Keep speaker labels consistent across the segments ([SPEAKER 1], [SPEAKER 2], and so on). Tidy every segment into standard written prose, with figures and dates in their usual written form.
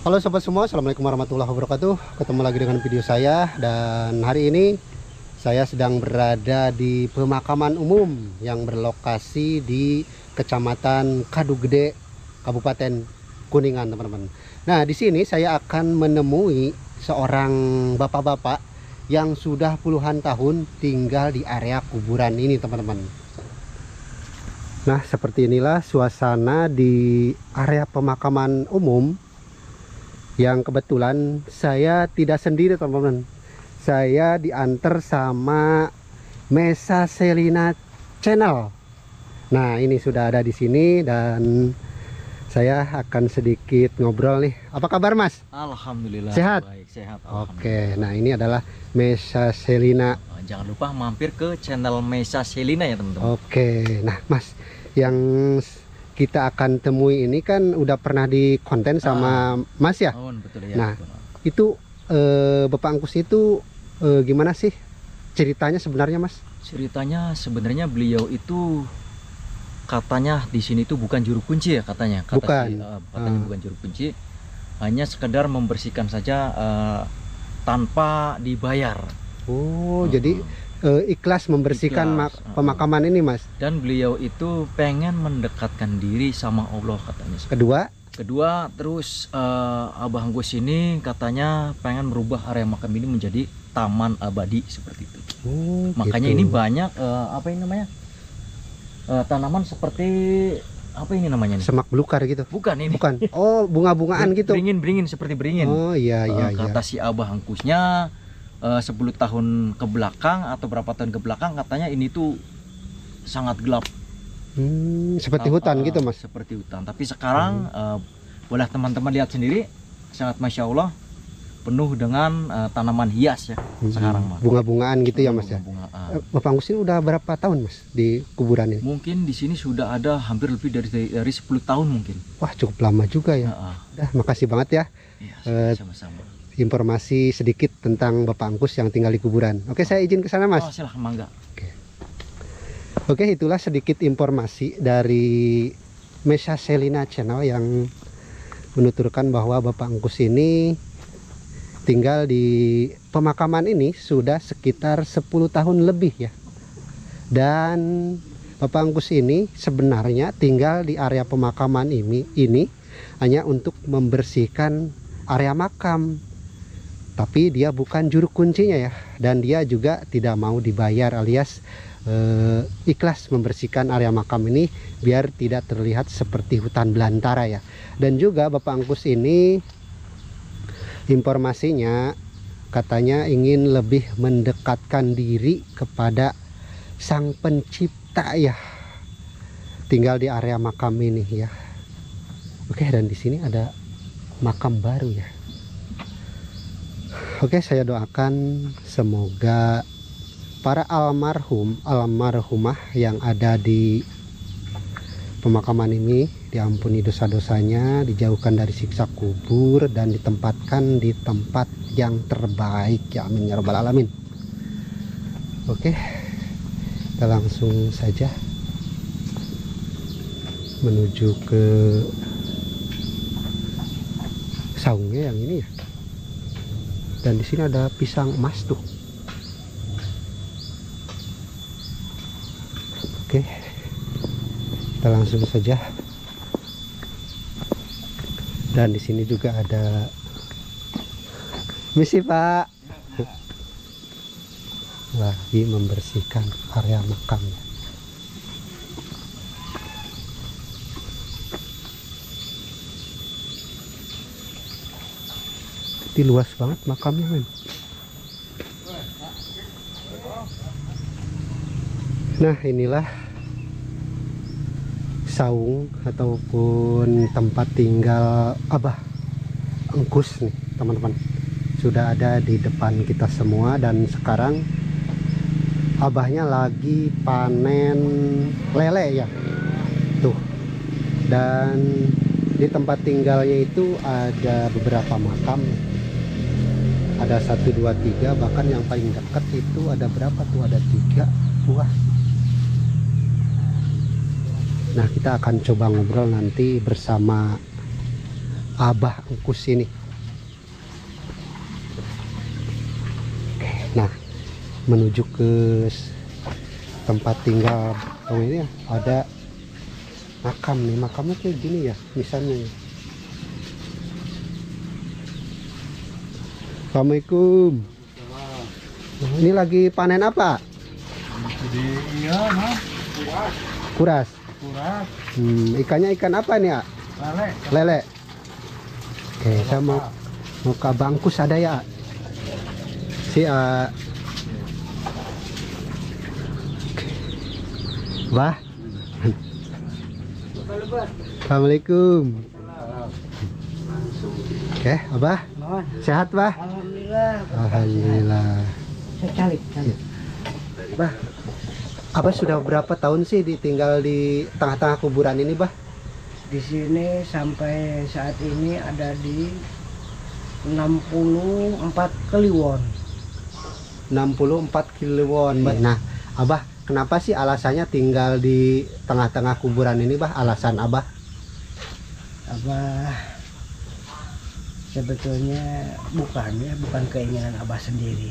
[SPEAKER 1] Halo sobat semua, assalamualaikum warahmatullahi wabarakatuh. Ketemu lagi dengan video saya, dan hari ini saya sedang berada di pemakaman umum yang berlokasi di Kecamatan Kadugede, Kabupaten Kuningan, teman-teman. Nah, di sini saya akan menemui seorang bapak-bapak yang sudah puluhan tahun tinggal di area kuburan ini, teman-teman. Nah, seperti inilah suasana di area pemakaman umum yang kebetulan saya tidak sendiri, teman-teman. Saya diantar sama Mesa Selina Channel. Nah, ini sudah ada di sini dan saya akan sedikit ngobrol nih. Apa kabar, Mas?
[SPEAKER 2] Alhamdulillah.
[SPEAKER 1] Sehat?
[SPEAKER 2] Baik, sehat.
[SPEAKER 1] Oke, nah ini adalah Mesa Selina.
[SPEAKER 2] Jangan lupa mampir ke channel Mesa Selina ya, teman-teman.
[SPEAKER 1] Oke, nah Mas, yang kita akan temui ini kan udah pernah di konten sama Mas ya?
[SPEAKER 2] Oh, betul ya.
[SPEAKER 1] Nah,
[SPEAKER 2] betul.
[SPEAKER 1] itu Bapak Angkus itu gimana sih ceritanya sebenarnya, Mas?
[SPEAKER 2] Ceritanya sebenarnya beliau itu katanya di sini tuh bukan juru kunci ya, katanya.
[SPEAKER 1] Bukan.
[SPEAKER 2] Katanya bukan juru kunci. Hanya sekedar membersihkan saja tanpa dibayar.
[SPEAKER 1] Oh, jadi ikhlas membersihkan
[SPEAKER 2] Ikhlas,
[SPEAKER 1] pemakaman ini, Mas.
[SPEAKER 2] Dan beliau itu pengen mendekatkan diri sama Allah, katanya. Kedua, terus Abah Anggus ini katanya pengen merubah area makam ini menjadi taman abadi seperti itu.
[SPEAKER 1] Oh,
[SPEAKER 2] Makanya
[SPEAKER 1] gitu.
[SPEAKER 2] ini banyak apa ini namanya, tanaman seperti apa ini namanya nih?
[SPEAKER 1] Semak belukar gitu.
[SPEAKER 2] Bukan ini.
[SPEAKER 1] Bukan. Oh, bunga-bungaan gitu.
[SPEAKER 2] Beringin seperti beringin.
[SPEAKER 1] Oh, iya iya iya.
[SPEAKER 2] Kata si Abah Angkusnya 10 tahun ke belakang atau berapa tahun ke belakang katanya ini tuh sangat gelap.
[SPEAKER 1] Seperti hutan gitu, Mas.
[SPEAKER 2] Seperti hutan. Tapi sekarang boleh teman-teman lihat sendiri, sangat masya Allah, penuh dengan tanaman hias ya sekarang, Mas.
[SPEAKER 1] Bunga-bungaan gitu ya, Mas ya.
[SPEAKER 2] Bunga-bungaan.
[SPEAKER 1] Bapak Anggus ini udah berapa tahun, Mas, di kuburan ini?
[SPEAKER 2] Mungkin di sini sudah ada hampir lebih dari 10 tahun mungkin.
[SPEAKER 1] Wah, cukup lama juga ya. Udah, makasih banget ya.
[SPEAKER 2] Iya, sama-sama.
[SPEAKER 1] Informasi sedikit tentang Bapak Angkus yang tinggal di kuburan. Oke, saya izin ke sana, Mas.
[SPEAKER 2] Oh, silahkan, mangga.
[SPEAKER 1] Oke, itulah sedikit informasi dari Mesa Selina Channel yang menuturkan bahwa Bapak Angkus ini tinggal di pemakaman ini sudah sekitar 10 tahun lebih ya. Dan Bapak Angkus ini sebenarnya tinggal di area pemakaman ini hanya untuk membersihkan area makam. Tapi dia bukan juru kuncinya ya, dan dia juga tidak mau dibayar, alias ikhlas membersihkan area makam ini biar tidak terlihat seperti hutan belantara ya. Dan juga Bapak Angkus ini informasinya katanya ingin lebih mendekatkan diri kepada Sang Pencipta ya, tinggal di area makam ini ya. Oke, dan di sini ada makam baru ya. Oke, saya doakan semoga para almarhumah yang ada di pemakaman ini diampuni dosa-dosanya, dijauhkan dari siksa kubur, dan ditempatkan di tempat yang terbaik ya, amin ya rabbal alamin. Oke, kita langsung saja menuju ke saungnya yang ini ya. Dan di sini ada pisang emas tuh. Oke, kita langsung saja. Dan di sini juga ada misi, Pak. Lagi membersihkan area makamnya. Ini luas banget makamnya, men. Nah, inilah saung ataupun tempat tinggal Abah Angkus nih, teman-teman. Sudah ada di depan kita semua, dan sekarang abahnya lagi panen lele ya. Tuh. Dan di tempat tinggalnya itu ada beberapa makam. Ada 1, 2, 3, bahkan yang paling dekat itu ada berapa tuh, ada 3 buah. Nah, kita akan coba ngobrol nanti bersama Abah Engkus ini. Nah, menuju ke tempat tinggal ini ada makam nih. Makamnya kayak gini ya misalnya. Assalamualaikum. Ini lagi panen apa?
[SPEAKER 3] Iya, nah.
[SPEAKER 1] Kuras.
[SPEAKER 3] Kuras.
[SPEAKER 1] Ikannya ikan apa nih ya?
[SPEAKER 3] Lele.
[SPEAKER 1] Lele. Oke, saya mau ke bangkus ada ya? Si Bah. Assalamualaikum. Oke, Abah. Sehat, Bah?
[SPEAKER 3] Alhamdulillah.
[SPEAKER 1] Alhamdulillah.
[SPEAKER 3] Saya calik.
[SPEAKER 1] Bah, Abah sudah berapa tahun sih tinggal di tengah-tengah kuburan ini, Bah?
[SPEAKER 3] Di sini sampai saat ini ada di 64 kliwon.
[SPEAKER 1] 64 kliwon, Bah.
[SPEAKER 3] Iya.
[SPEAKER 1] Nah, Abah, kenapa sih alasannya tinggal di tengah-tengah kuburan ini, Bah? Alasan Abah?
[SPEAKER 3] Abah sebetulnya bukan keinginan Abah sendiri.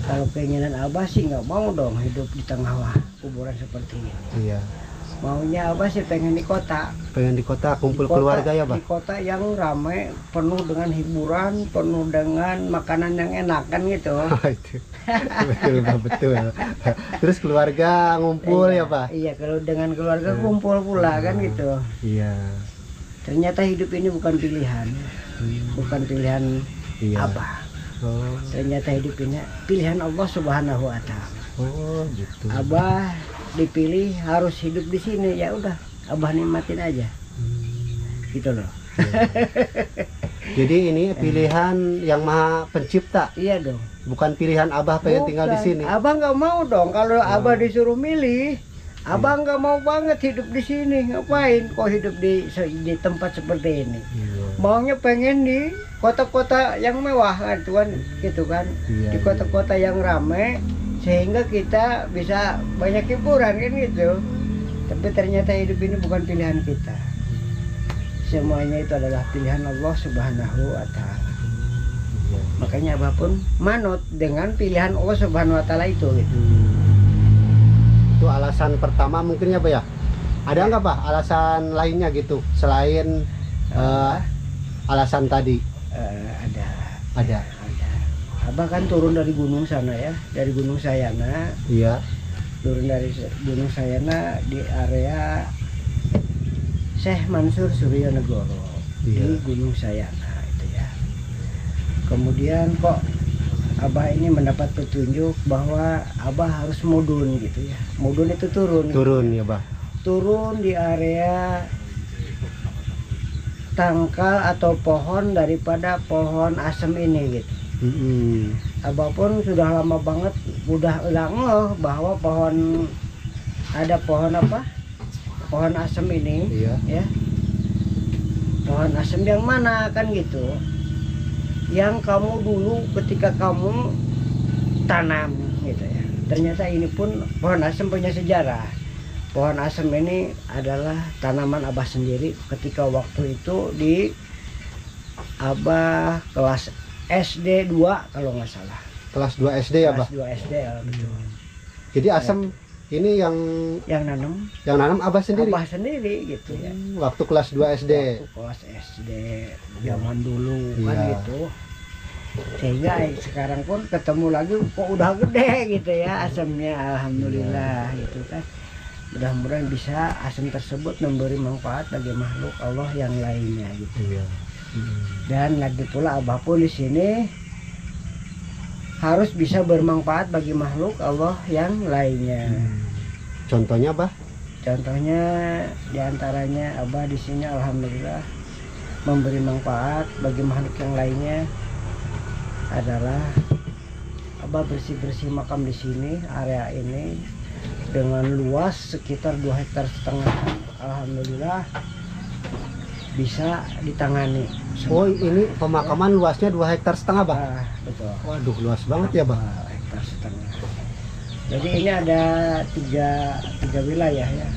[SPEAKER 3] Kalau keinginan Abah sih nggak mau dong hidup di tengah kuburan seperti ini.
[SPEAKER 1] Iya.
[SPEAKER 3] Maunya Abah sih pengen di kota.
[SPEAKER 1] Pengen di kota kumpul
[SPEAKER 3] Di kota-
[SPEAKER 1] keluarga ya, Bah?
[SPEAKER 3] Di kota yang ramai, penuh dengan hiburan, penuh dengan makanan yang enak kan gitu.
[SPEAKER 1] Itu. Betul, Bah, betul. Terus keluarga ngumpul
[SPEAKER 3] Iya,
[SPEAKER 1] ya, Bah?
[SPEAKER 3] Iya, kalau dengan keluarga kumpul pula kan gitu.
[SPEAKER 1] Iya.
[SPEAKER 3] Ternyata hidup ini bukan pilihan, bukan pilihan
[SPEAKER 1] Iya.
[SPEAKER 3] Abah.
[SPEAKER 1] Oh,
[SPEAKER 3] Ternyata hidup ini pilihan Allah Subhanahu wa Ta'ala.
[SPEAKER 1] oh gitu.
[SPEAKER 3] Abah dipilih harus hidup di sini, ya udah, Abah nikmatin aja. Gitu loh.
[SPEAKER 1] Jadi ini pilihan yang Maha Pencipta,
[SPEAKER 3] Iya dong.
[SPEAKER 1] bukan pilihan Abah pengen tinggal di
[SPEAKER 3] Bukan.
[SPEAKER 1] sini.
[SPEAKER 3] Abah nggak mau dong kalau Abah disuruh milih. Abah nggak mau banget hidup di sini. Ngapain kok hidup di tempat seperti ini?
[SPEAKER 1] Iya.
[SPEAKER 3] Maunya pengen di kota-kota yang mewah kan, tuan, gitu kan?
[SPEAKER 1] Iya,
[SPEAKER 3] Di kota-kota yang ramai sehingga kita bisa banyak hiburan kan gitu. Tapi ternyata hidup ini bukan pilihan kita. Semuanya itu adalah pilihan Allah Subhanahu wa Ta'ala.
[SPEAKER 1] Iya.
[SPEAKER 3] Makanya Abah pun manut dengan pilihan Allah Subhanahu wa Ta'ala itu gitu.
[SPEAKER 1] Itu alasan pertama mungkin ya, Bah ya? Ada nggak, Bah, alasan lainnya gitu selain alasan tadi?
[SPEAKER 3] Ada.
[SPEAKER 1] Ada.
[SPEAKER 3] Abah kan turun dari gunung sana ya, dari Gunung Sayana,
[SPEAKER 1] Iya.
[SPEAKER 3] turun dari Gunung Sayana di area Syekh Mansur Suryonegoro
[SPEAKER 1] Iya.
[SPEAKER 3] di Gunung Sayana itu ya. Kemudian kok Abah ini mendapat petunjuk bahwa Abah harus mudun gitu ya. Mudun itu turun.
[SPEAKER 1] Turun ya, Bah.
[SPEAKER 3] Turun di area tangkal atau pohon daripada pohon asem ini gitu. Abah pun sudah lama banget udah ngeh bahwa ada pohon apa? Pohon asem ini.
[SPEAKER 1] Iya.
[SPEAKER 3] Ya. Pohon asem yang mana kan gitu. Yang kamu dulu ketika kamu tanam gitu ya. Ternyata ini pun pohon asem punya sejarah. Pohon asem ini adalah tanaman Abah sendiri ketika waktu itu di Abah kelas SD 2 kalau nggak salah.
[SPEAKER 1] Kelas 2 SD ya, Bah?
[SPEAKER 3] Kelas 2 SD ya, betul.
[SPEAKER 1] Jadi asam ini yang nanam Abah sendiri?
[SPEAKER 3] Abah sendiri gitu ya.
[SPEAKER 1] Waktu kelas 2 SD?
[SPEAKER 3] Waktu kelas SD zaman dulu kan
[SPEAKER 1] Iya.
[SPEAKER 3] gitu. Sehingga sekarang pun ketemu lagi kok udah gede gitu ya asamnya, alhamdulillah gitu kan. Mudah-mudahan bisa asam tersebut memberi manfaat bagi makhluk Allah yang lainnya gitu.
[SPEAKER 1] Iya.
[SPEAKER 3] Dan lagi pula Abah pun di sini harus bisa bermanfaat bagi makhluk Allah yang lainnya.
[SPEAKER 1] Contohnya, Bah?
[SPEAKER 3] Contohnya diantaranya Abah di sini alhamdulillah memberi manfaat bagi makhluk yang lainnya adalah Abah bersih-bersih makam di sini, area ini dengan luas sekitar 2,5 hektar. Alhamdulillah bisa ditangani.
[SPEAKER 1] Oh, ini pemakaman luasnya 2,5 hektar, Bah?
[SPEAKER 3] Betul.
[SPEAKER 1] Waduh, luas banget ya, Bah?
[SPEAKER 3] 2,5 hektar. Jadi ini ada tiga wilayah ya.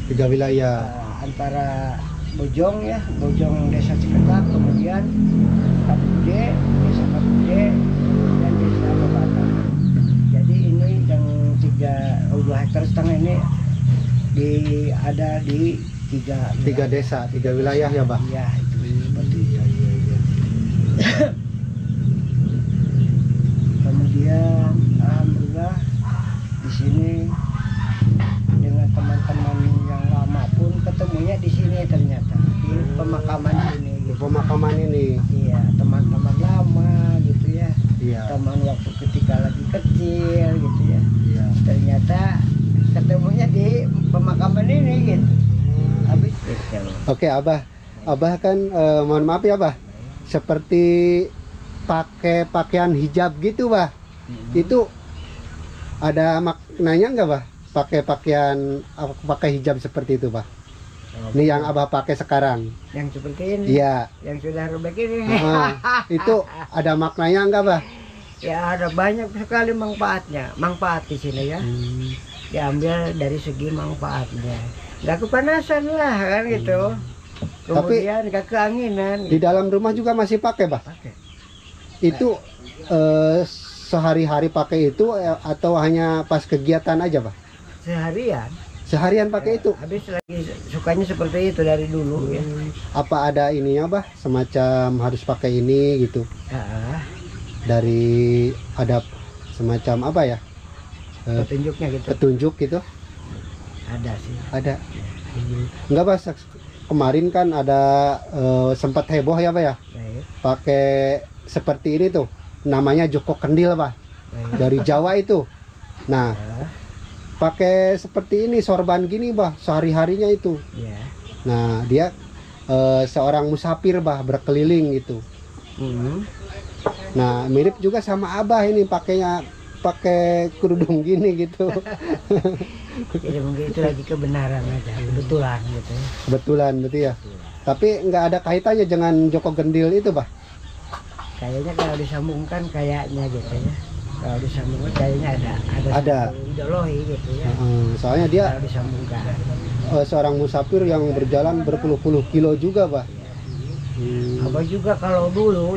[SPEAKER 1] 3 wilayah.
[SPEAKER 3] Antara Bojong ya, Bojong Desa Ciketak, kemudian Kabude, Desa Kabude, dan Desa Babatan. Jadi ini yang 2,5 hektar ini ada di tiga
[SPEAKER 1] desa, 3 wilayah ya, Bah?
[SPEAKER 3] Iya, itu seperti itu. Kemudian alhamdulillah di sini dengan teman-teman yang lama pun ketemunya di sini ternyata di pemakaman ini.
[SPEAKER 1] Di pemakaman ini.
[SPEAKER 3] Iya, teman-teman lama gitu ya.
[SPEAKER 1] Iya.
[SPEAKER 3] Teman waktu ketika lagi kecil gitu ya.
[SPEAKER 1] Iya.
[SPEAKER 3] Ternyata ketemunya di pemakaman ini gitu. Habis
[SPEAKER 1] Oke, Abah kan mohon maaf ya, Bah. Seperti pakai pakaian hijab gitu, Bah. Itu ada maknanya enggak, Bah? Pakai hijab seperti itu, Bah. Ini yang Abah pakai sekarang.
[SPEAKER 3] Yang seperti ini.
[SPEAKER 1] Iya.
[SPEAKER 3] Yang sudah robek ini.
[SPEAKER 1] Itu ada maknanya enggak, Bah?
[SPEAKER 3] Ya ada banyak sekali manfaat di sini ya. Diambil dari segi manfaatnya. Nggak kepanasan lah kan gitu. Kemudian nggak keanginan.
[SPEAKER 1] Di dalam rumah juga masih pakai, Bah?
[SPEAKER 3] Pakai.
[SPEAKER 1] Itu sehari-hari pakai itu atau hanya pas kegiatan aja, Bah?
[SPEAKER 3] Seharian.
[SPEAKER 1] Seharian pakai itu.
[SPEAKER 3] Habis lagi sukanya seperti itu dari dulu ya.
[SPEAKER 1] Apa ada ininya, Bah? Semacam harus pakai ini gitu. Dari ada semacam apa ya?
[SPEAKER 3] Petunjuknya gitu.
[SPEAKER 1] Petunjuk gitu.
[SPEAKER 3] Ada sih.
[SPEAKER 1] Ada. Enggak, Bah, kemarin kan ada sempat heboh ya, Bah ya.
[SPEAKER 3] Baik.
[SPEAKER 1] Pakai seperti ini tuh. Namanya Joko Kendil, Bah.
[SPEAKER 3] Baik.
[SPEAKER 1] Dari Jawa itu. Nah, pakai seperti ini sorban gini, Bah, sehari-harinya itu.
[SPEAKER 3] Ya.
[SPEAKER 1] Nah, dia seorang musafir, Bah, berkeliling gitu. Nah, mirip juga sama Abah ini pakai kerudung gini gitu.
[SPEAKER 3] Jadi mungkin itu lagi kebenaran aja, kebetulan gitu ya.
[SPEAKER 1] Kebetulan berarti ya. Tapi nggak ada kaitannya dengan Joko Gendil itu, Bah.
[SPEAKER 3] Kayaknya kalau disambungkan kayaknya gitu ya. Kalau disambungkan kayaknya ada ideologi gitu ya.
[SPEAKER 1] Soalnya dia
[SPEAKER 3] Kalau disambungkan.
[SPEAKER 1] seorang musafir yang berjalan berpuluh-puluh kilo juga, Bah.
[SPEAKER 3] Abah juga kalau dulu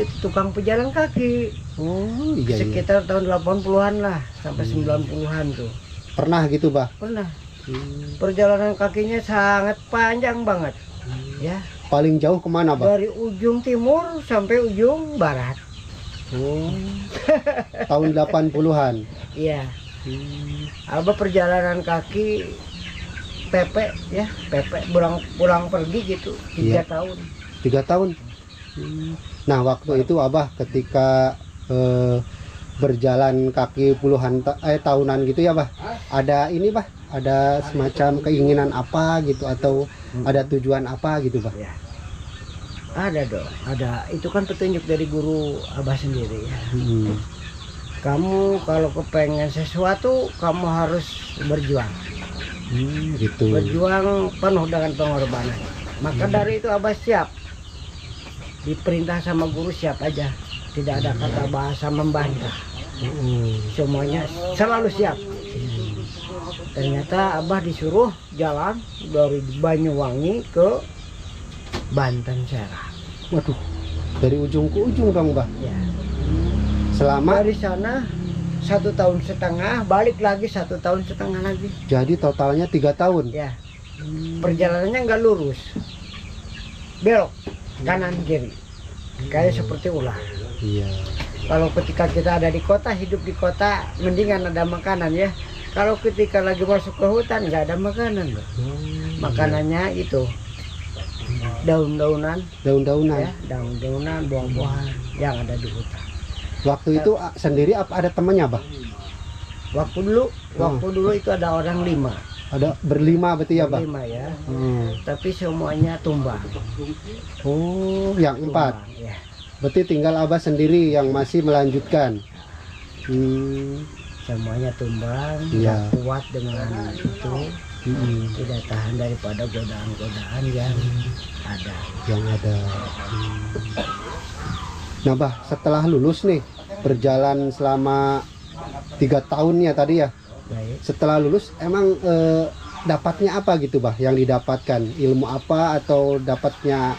[SPEAKER 3] itu tukang pejalan kaki.
[SPEAKER 1] Oh iya, iya.
[SPEAKER 3] Sekitar tahun 80-an lah sampai 90-an tuh.
[SPEAKER 1] Pernah gitu, Bah?
[SPEAKER 3] Pernah. Perjalanan kakinya sangat panjang banget. Ya.
[SPEAKER 1] Paling jauh kemana, Bah?
[SPEAKER 3] Dari ujung timur sampai ujung barat.
[SPEAKER 1] Tahun 80-an.
[SPEAKER 3] Iya. Abah perjalanan kaki Pepe pulang pergi gitu 3 tahun.
[SPEAKER 1] 3 tahun. Nah, waktu itu Abah ketika berjalan kaki puluhan tahunan gitu ya, Bah. Ada ini, Bah, ada semacam keinginan apa gitu atau ada tujuan apa gitu, Bah?
[SPEAKER 3] Ya. Ada dong, ada. Itu kan petunjuk dari guru Abah sendiri ya. Kamu kalau kepengen sesuatu, kamu harus berjuang.
[SPEAKER 1] Gitu.
[SPEAKER 3] Berjuang penuh dengan pengorbanan. Maka dari itu Abah siap. Diperintah sama guru siap aja. Tidak ada kata bahasa membantah. Semuanya selalu siap. Ternyata Abah disuruh jalan dari Banyuwangi ke Banten Serang.
[SPEAKER 1] Waduh, dari ujung ke ujung dong, Bah.
[SPEAKER 3] Ya.
[SPEAKER 1] Selama
[SPEAKER 3] Dari sana 1,5 tahun, balik lagi 1,5 tahun lagi.
[SPEAKER 1] jadi totalnya 3 tahun.
[SPEAKER 3] Ya. Perjalanannya nggak lurus, belok kanan kiri, kayak seperti ular.
[SPEAKER 1] Iya.
[SPEAKER 3] Kalau ketika kita ada di kota, hidup di kota, mendingan ada makanan ya. Kalau ketika lagi masuk ke hutan, nggak ada makanan loh. Makanannya itu daun-daunan, ya, daun-daunan, buah-buahan yang ada di hutan.
[SPEAKER 1] Waktu itu sendiri apa ada temannya, Bah?
[SPEAKER 3] Waktu dulu itu ada orang 5.
[SPEAKER 1] Ada berlima berarti ya, Bah?
[SPEAKER 3] 5 ya. Tapi semuanya tumbang.
[SPEAKER 1] Oh, yang 4.
[SPEAKER 3] Ya.
[SPEAKER 1] Berarti tinggal Abah sendiri yang masih melanjutkan.
[SPEAKER 3] Semuanya tumbang,
[SPEAKER 1] Iya.
[SPEAKER 3] nggak kuat dengan itu, tidak tahan daripada godaan-godaan yang ada.
[SPEAKER 1] Nah, Bah, setelah lulus nih, berjalan selama 3 tahun ya tadi ya.
[SPEAKER 3] Baik.
[SPEAKER 1] Setelah lulus emang dapatnya apa gitu bah, yang didapatkan ilmu apa atau dapatnya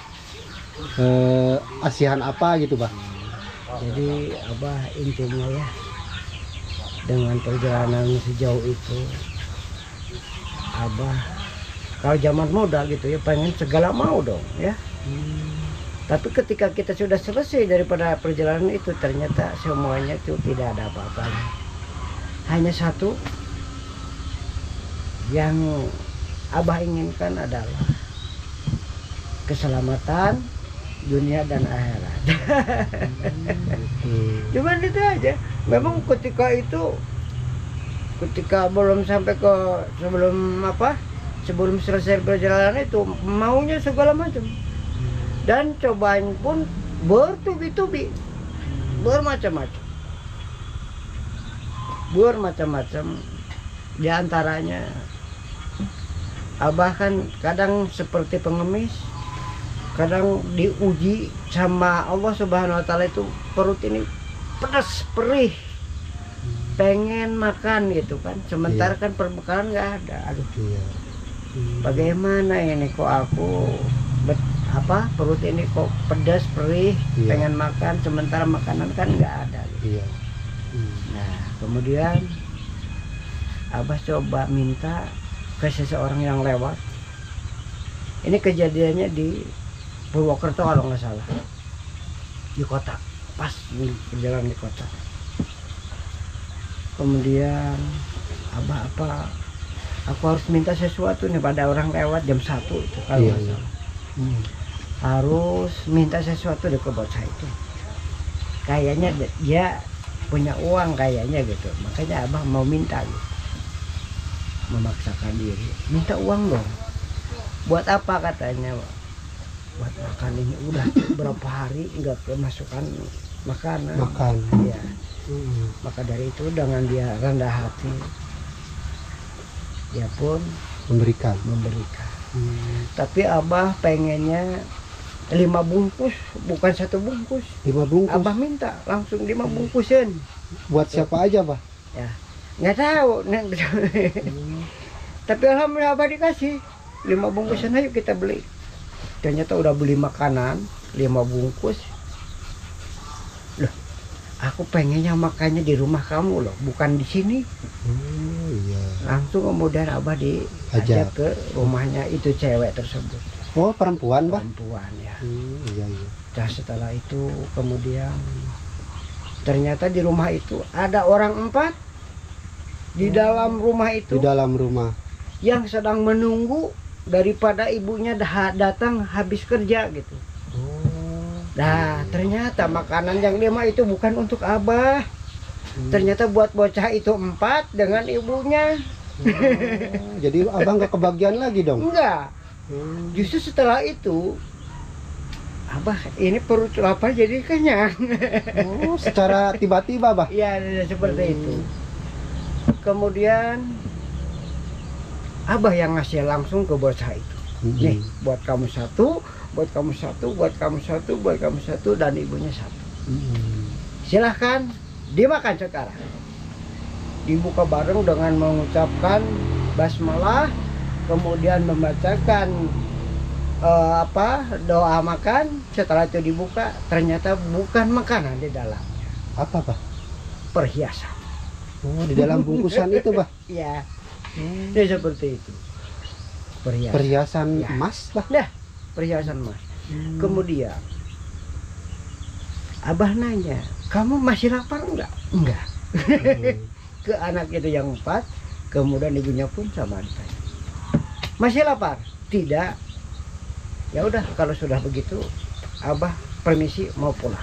[SPEAKER 1] asihan apa gitu bah?
[SPEAKER 3] Jadi Abah intinya ya, dengan perjalanan sejauh itu Abah kalau zaman muda gitu ya pengen segala mau dong ya. Tapi ketika kita sudah selesai daripada perjalanan itu, ternyata semuanya itu tidak ada apa-apanya. Hanya satu yang Abah inginkan adalah keselamatan dunia dan akhirat. Cuman itu aja. Memang ketika itu, ketika belum sampai ke sebelum selesai perjalanan itu maunya segala macam. Dan cobaan pun bertubi-tubi, bermacam-macam. Di antaranya Abah kan kadang seperti pengemis, kadang diuji sama Allah Subhanahu wa taala, itu perut ini pedas perih, pengen makan gitu kan, sementara kan perbekalan nggak ada. Aduh, bagaimana ini kok aku perut ini kok pedas perih, pengen makan, sementara makanan kan nggak ada gitu. Nah kemudian Abah coba minta ke seseorang yang lewat. Ini kejadiannya di Purwokerto kalau nggak salah, di kota, pas di perjalanan di kota. Kemudian Abah aku harus minta sesuatu nih pada orang lewat jam 1 itu kalau nggak salah. Harus minta sesuatu dari ke bocah itu. Kayaknya dia punya uang kayaknya gitu, makanya Abah mau minta gitu. Memaksakan diri, minta uang dong. Buat apa katanya? Buat makan ini, udah berapa hari nggak kemasukan makanan. Ya. Maka dari itu dengan dia rendah hati, dia pun memberikan. Tapi Abah pengennya 5 bungkus, bukan 1 bungkus. 5 bungkus. Abah minta langsung 5 bungkusin.
[SPEAKER 1] Buat siapa aja bah?
[SPEAKER 3] Ya, nggak tahu. Tapi alhamdulillah Abah dikasih 5 bungkusan, ayo kita beli. Ternyata udah beli makanan 5 bungkus. Loh, aku pengennya makannya di rumah kamu loh, bukan di sini. Langsung kemudian Abah diajak ke rumahnya itu cewek tersebut.
[SPEAKER 1] Oh, perempuan bah?
[SPEAKER 3] Perempuan ya.
[SPEAKER 1] Iya.
[SPEAKER 3] Nah setelah itu kemudian ternyata di rumah itu ada orang 4 di dalam rumah itu.
[SPEAKER 1] Di dalam rumah.
[SPEAKER 3] Yang sedang menunggu daripada ibunya datang habis kerja gitu. Nah ternyata makanan yang 5 itu bukan untuk Abah. Ternyata buat bocah itu 4 dengan ibunya.
[SPEAKER 1] Jadi Abang nggak kebagian lagi dong?
[SPEAKER 3] Enggak. Justru setelah itu Abah ini perut lapar jadi kenyang.
[SPEAKER 1] Oh, secara tiba-tiba bah?
[SPEAKER 3] Iya seperti itu. Kemudian Abah yang ngasih langsung ke bocah itu. Nih buat kamu 1, buat kamu 1, buat kamu 1, buat kamu 1, dan ibunya 1. Silahkan dimakan sekarang. Dibuka bareng dengan mengucapkan basmalah, kemudian membacakan doa makan. Setelah itu dibuka, ternyata bukan makanan di dalamnya.
[SPEAKER 1] Apa bah?
[SPEAKER 3] Perhiasan.
[SPEAKER 1] Oh, di dalam bungkusan itu bah?
[SPEAKER 3] Iya. Ini seperti itu.
[SPEAKER 1] Perhiasan
[SPEAKER 3] ya.
[SPEAKER 1] Emas bah?
[SPEAKER 3] Nah, perhiasan emas. Kemudian Abah nanya, kamu masih lapar enggak? Enggak. Ke anak itu yang 4, kemudian ibunya pun sama ditanya, masih lapar? Tidak. Ya udah, kalau sudah begitu Abah permisi mau pulang.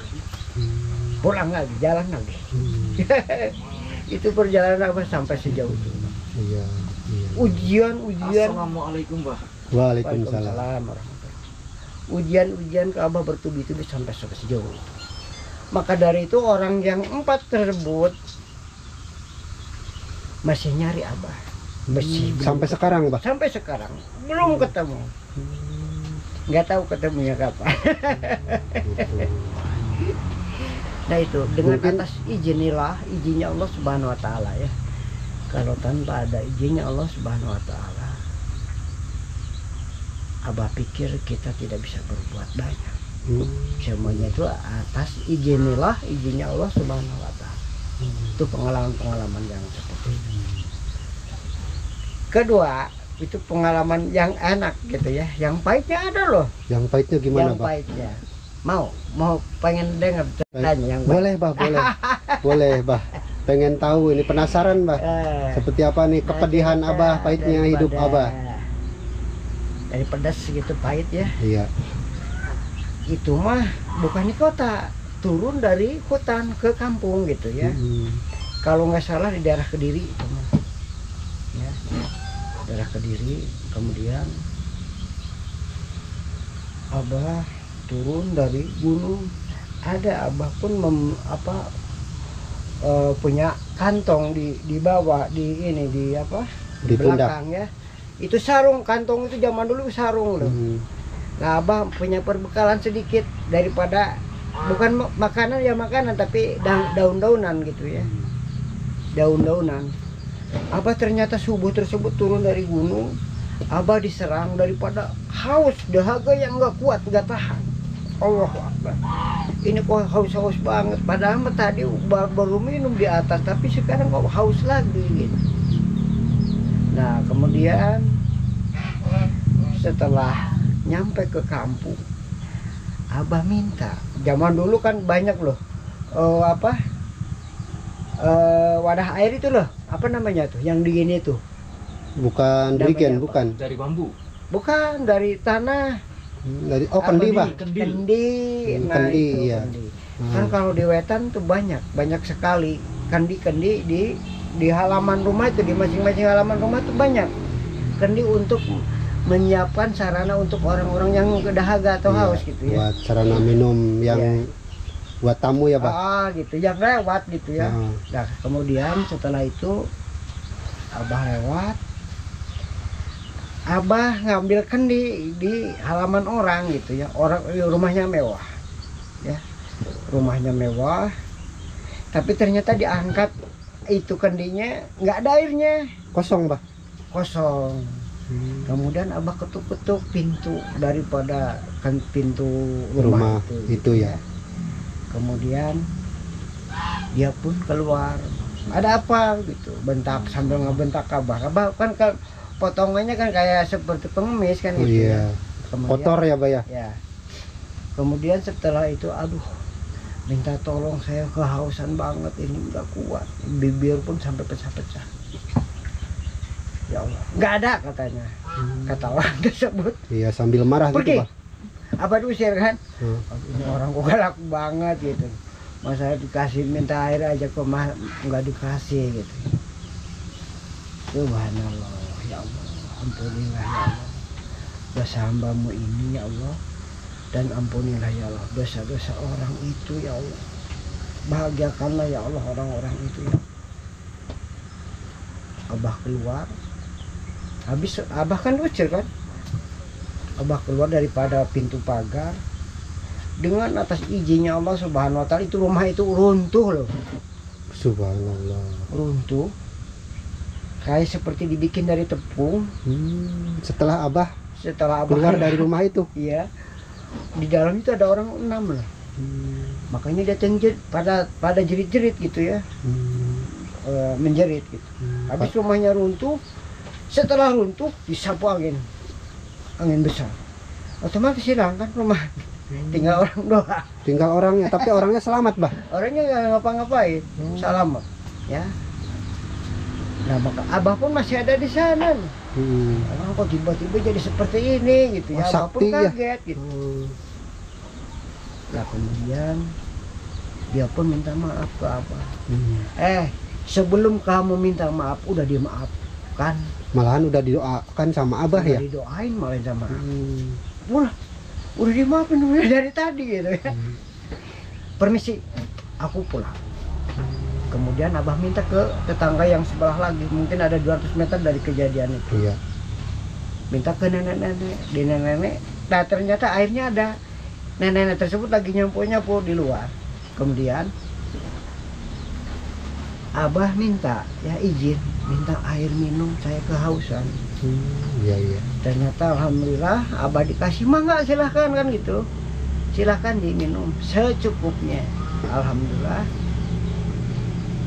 [SPEAKER 3] Pulang lagi, jalan lagi. Itu perjalanan Abah sampai sejauh itu.
[SPEAKER 1] Iya.
[SPEAKER 3] Ujian.
[SPEAKER 2] Assalamualaikum bah.
[SPEAKER 1] Waalaikumsalam.
[SPEAKER 3] Ujian ke Abah bertubi-tubi sampai sejauh itu. Maka dari itu orang yang 4 tersebut masih nyari Abah.
[SPEAKER 1] Sampai sekarang bah?
[SPEAKER 3] Sampai sekarang belum ketemu. Nggak tahu ketemunya kapan. Nah itu dengan atas izinnya Allah Subhanahu wa taala ya. Kalau tanpa ada izinnya Allah Subhanahu wa taala, Abah pikir kita tidak bisa berbuat banyak. Semuanya itu atas izinnya Allah Subhanahu wa Ta'ala. Itu pengalaman-pengalaman yang seperti itu. Kedua, itu pengalaman yang enak gitu ya. Yang pahitnya ada loh.
[SPEAKER 1] Yang pahitnya gimana,
[SPEAKER 3] Yang
[SPEAKER 1] Bah?
[SPEAKER 3] pahitnya. Mau pengen dengar ceritanya yang
[SPEAKER 1] Boleh, Bah, boleh. Boleh, Bah. Pengen tahu ini, penasaran, Bah. Seperti apa nih kepedihan Abah, pahitnya hidup Abah.
[SPEAKER 3] Daripada segitu pahit ya.
[SPEAKER 1] Iya.
[SPEAKER 3] Itu mah bukan di kota, turun dari hutan ke kampung gitu ya. Kalau nggak salah di daerah Kediri itu mah. Ya, daerah Kediri. Kemudian Abah turun dari gunung. Ada Abah pun punya kantong di bawah, di belakang ya. Itu sarung, kantong itu zaman dulu sarung loh. Nah, Abah punya perbekalan sedikit daripada bukan makanan ya makanan, tapi daun-daunan gitu ya. Daun-daunan. Abah ternyata subuh tersebut turun dari gunung. Abah diserang daripada haus, dahaga yang nggak kuat, nggak tahan. Allahu Akbar. Ini kok haus-haus banget. Padahal tadi baru minum di atas, tapi sekarang kok haus lagi gitu. Nah, kemudian setelah nyampe ke kampung, Abah minta. Zaman dulu kan banyak loh wadah air itu loh, apa namanya tuh yang dingin itu?
[SPEAKER 1] Bukan dirigen, bukan.
[SPEAKER 2] Dari bambu.
[SPEAKER 3] Bukan, dari tanah.
[SPEAKER 1] Dari kendi, Bah.
[SPEAKER 3] Kendi. Nah,
[SPEAKER 1] kendi,
[SPEAKER 3] itu
[SPEAKER 1] iya.
[SPEAKER 3] kendi. Kan kalau di Wetan tuh banyak sekali kendi-kendi di halaman rumah itu, di masing-masing halaman rumah tuh banyak kendi untuk menyiapkan sarana untuk orang-orang yang dahaga atau haus gitu ya.
[SPEAKER 1] Buat sarana minum yang buat tamu ya, Bah.
[SPEAKER 3] Gitu, yang lewat gitu ya. Nah, kemudian setelah itu Abah lewat, Abah ngambil kendi di halaman orang gitu ya. Orang rumahnya mewah. Ya. Rumahnya mewah. Tapi ternyata diangkat itu kendinya nggak ada airnya.
[SPEAKER 1] Kosong, Bah.
[SPEAKER 3] Kosong. Kemudian Abah ketuk-ketuk pintu daripada kan pintu rumah
[SPEAKER 1] itu ya.
[SPEAKER 3] Kemudian dia pun keluar. Ada apa gitu? Bentak sambil ngebentak Abah. Abah kan potongannya kan kayak seperti pengemis kan gitu.
[SPEAKER 1] Iya.
[SPEAKER 3] Kemudian,
[SPEAKER 1] kotor ya, Bah ya.
[SPEAKER 3] Ya. Kemudian setelah itu, aduh, minta tolong, saya kehausan banget, ini nggak kuat, bibir pun sampai pecah-pecah. Ya Allah, nggak ada katanya, kata orang tersebut.
[SPEAKER 1] Iya, sambil marah
[SPEAKER 3] pergi.
[SPEAKER 1] gitu, Bah.
[SPEAKER 3] Apa diusir kan? Ini orang kok galak banget gitu. Masa dikasih minta air aja kok nggak dikasih gitu. Subhanallah, ya Allah, ampunilah ya Allah dosa hambamu ini ya Allah, dan ampunilah ya Allah dosa-dosa orang itu ya Allah. Bahagiakanlah ya Allah orang-orang itu ya. Abah keluar, habis Abah kan lucir kan, Abah keluar daripada pintu pagar dengan atas izinnya Allah Subhanahu wa Ta'ala. Itu rumah itu runtuh loh.
[SPEAKER 1] Subhanallah.
[SPEAKER 3] Runtuh kayak seperti dibikin dari tepung.
[SPEAKER 1] Setelah Abah keluar dari rumah itu,
[SPEAKER 3] iya, di dalam itu ada orang 6 lah. Makanya datang pada jerit-jerit gitu ya. Menjerit gitu. Habis rumahnya runtuh. Setelah runtuh disapu angin besar, otomatis hilang kan rumah. Tinggal orang doang.
[SPEAKER 1] Tinggal orangnya, tapi orangnya selamat, Bah.
[SPEAKER 3] Orangnya nggak ngapa-ngapain, selamat ya. Nah, maka Abah pun masih ada di sana. Orang kok tiba-tiba jadi seperti ini gitu ya. Abah pun kaget gitu. Nah, kemudian dia pun minta maaf ke Abah. Sebelum kamu minta maaf udah dimaafkan.
[SPEAKER 1] Malahan udah didoakan sama Abah ya.
[SPEAKER 3] Didoain malah sama. Udah dimaafin udah dari tadi gitu ya. Permisi, aku pulang. Kemudian Abah minta ke tetangga yang sebelah lagi, mungkin ada 200 meter dari kejadian itu. Iya. Minta ke nenek-nenek. Nah, ternyata airnya ada. Nenek-nenek tersebut lagi nyapu di luar. Kemudian Abah minta izin, minta air minum, saya kehausan.
[SPEAKER 1] Iya iya.
[SPEAKER 3] Ternyata alhamdulillah abah dikasih, mangga silahkan kan gitu, silahkan diminum secukupnya. Alhamdulillah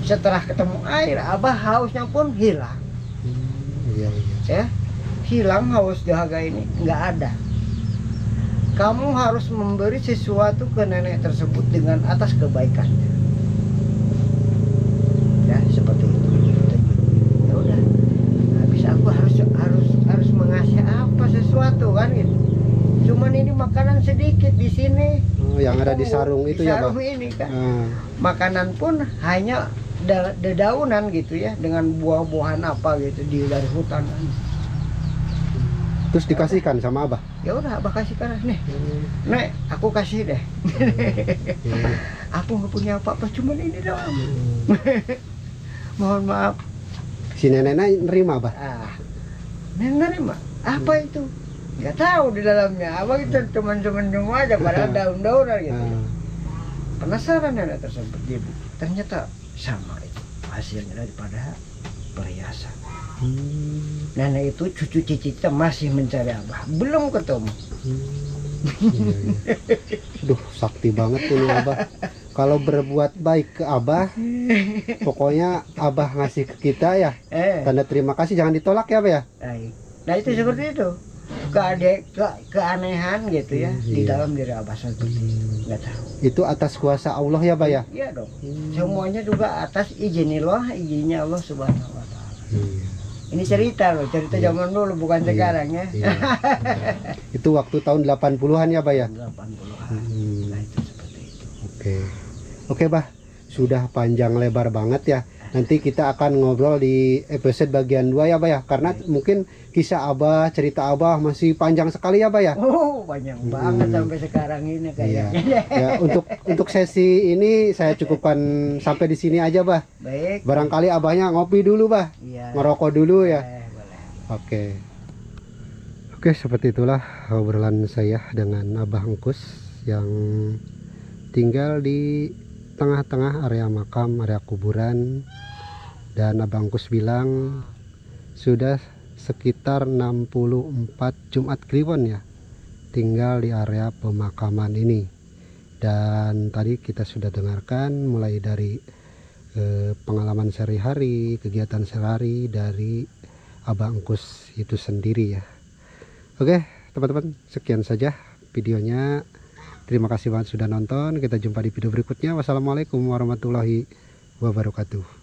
[SPEAKER 3] setelah ketemu air abah hausnya pun hilang.
[SPEAKER 1] Iya iya.
[SPEAKER 3] Ya, hilang haus dahaga ini nggak ada. Kamu harus memberi sesuatu ke nenek tersebut dengan atas kebaikannya. Ya seperti itu. Ya udah, habis aku harus mengasih apa sesuatu kan gitu. Cuman ini makanan sedikit di sini.
[SPEAKER 1] Oh, yang ada di sarung itu ya, Pak?
[SPEAKER 3] Sarung ini kan. Makanan pun hanya dedaunan gitu ya, dengan buah-buahan apa gitu dari hutan.
[SPEAKER 1] Terus dikasihkan sama abah?
[SPEAKER 3] Ya udah abah kasihkan nih. Nek, aku kasih deh. Aku nggak punya apa-apa, cuman ini doang. Mohon maaf.
[SPEAKER 1] Si nenek nerima abah?
[SPEAKER 3] Nenek nerima. Apa itu? Nggak tahu di dalamnya. Abah itu cuman aja padahal daun-daunan gitu. Penasaran nenek tersebut. Ternyata sama itu hasilnya daripada perhiasan. Nenek itu cucu cicitnya masih mencari abah, belum ketemu.
[SPEAKER 1] Duh, sakti banget ini abah. Kalau berbuat baik ke abah, pokoknya abah ngasih ke kita ya, tanda terima kasih, jangan ditolak ya abah ya.
[SPEAKER 3] Nah itu seperti itu, keanehan gitu ya di dalam diri abah seperti itu. Nggak tahu.
[SPEAKER 1] Itu atas kuasa Allah ya abah ya.
[SPEAKER 3] Iya dong. Semuanya juga atas izinnya Allah Subhanahu Wa Taala. Ini cerita loh, cerita zaman dulu bukan sekarang ya.
[SPEAKER 1] Itu waktu tahun 80-an ya, Bah ya?
[SPEAKER 3] 80-an. Nah, itu seperti itu.
[SPEAKER 1] Oke, Bah. Sudah panjang lebar banget ya. Nanti kita akan ngobrol di episode bagian 2 ya, Bah ya. Karena mungkin kisah Abah, cerita Abah masih panjang sekali ya, Bah ya.
[SPEAKER 3] Oh, panjang banget sampai sekarang ini kayaknya.
[SPEAKER 1] Ya, untuk sesi ini saya cukupkan sampai di sini aja, Bah.
[SPEAKER 3] Baik.
[SPEAKER 1] Barangkali Abahnya ngopi dulu, Bah.
[SPEAKER 3] Iya.
[SPEAKER 1] Ngerokok dulu ya.
[SPEAKER 3] Boleh.
[SPEAKER 1] Oke, seperti itulah obrolan saya dengan Abah Engkus yang tinggal di tengah-tengah area makam, area kuburan. Dan Abah Engkus bilang sudah sekitar 64 Jumat Kliwon ya tinggal di area pemakaman ini. Dan tadi kita sudah dengarkan mulai dari pengalaman sehari-hari, kegiatan sehari dari Abah Engkus itu sendiri ya. Oke teman-teman, sekian saja videonya. Terima kasih banget sudah nonton. Kita jumpa di video berikutnya. Wassalamualaikum warahmatullahi wabarakatuh.